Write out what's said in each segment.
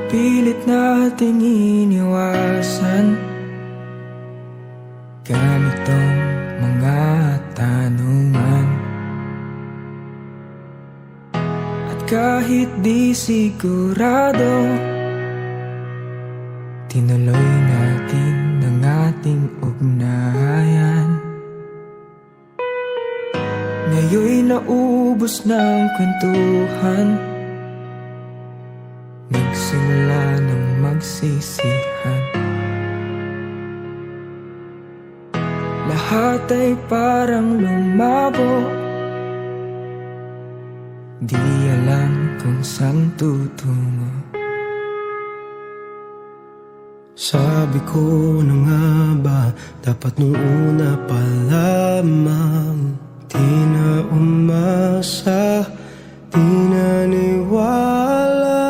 pilit nating iniwasan ganitong mga tanungan. At kahit di sigurado, tinuloy natin ang ating ugnayan. Ngayon'y naubos ng kwentuhan, nagsimula ng magsisihan. Lahat ay parang lumabo, di alam kung saan tutungo. Sabi ko na nga ba, dapat nung una pa lamang, di na umasa, di naniwala.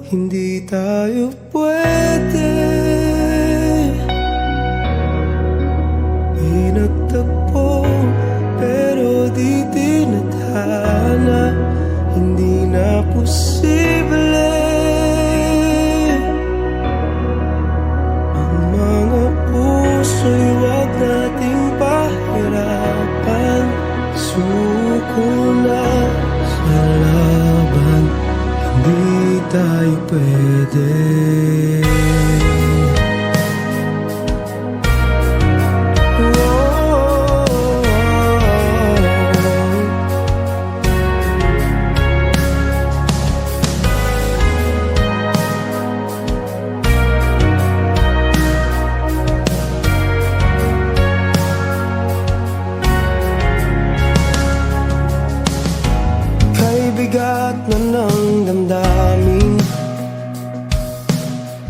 Hindi tayo pwede, pinagtagpo pero di tinadhana. Hindi na posible ang mga puso'y wag nating pahirapan. Suko na sa laban, hindi tayo pwede. Bigat na ng damdamin,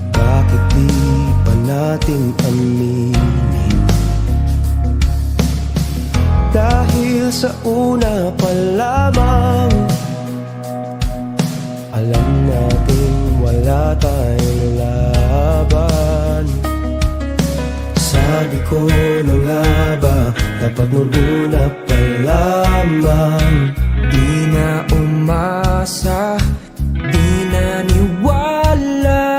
bakit di pa natin aminin? Dahil sa una pa lamang, alam natin wala tayong laban. Sabi ko na nga ba, dapat nung una pa lamang, di na umasa, di naniwala.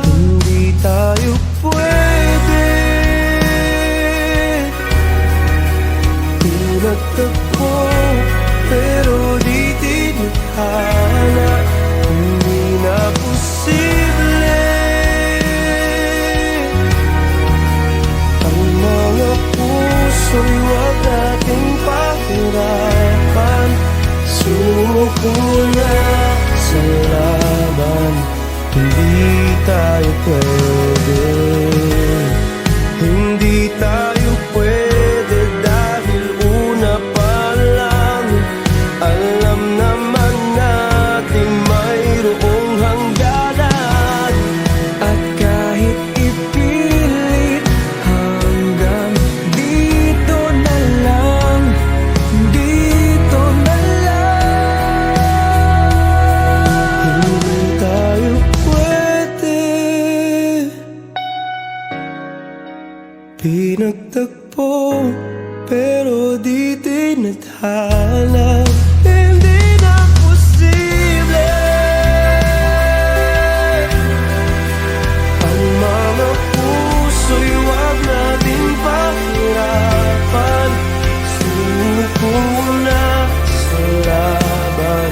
Hindi tayo pwede, pinagtagpo pero di tinadhana. Hindi na posible ang mga puso'y wag nating pahirapan. Sumuko na sa laban, hindi tayo pwede. Hindi tayo pwede dahil una pa lang, alam naman natin mayroong hangganan. At kahit ipilit, hanggang dito na lang, dito na lang. Hindi tayo pwede, pinagtagpo pero di tinadhana. Hindi na posible ang mga puso'y wag nating pahirapan. Sumuko na sa laban,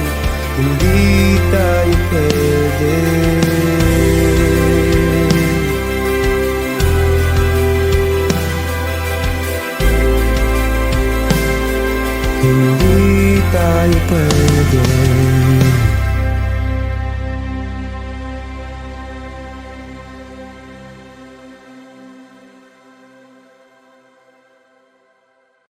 hindi tayo pwede. Hindi tayo pwede.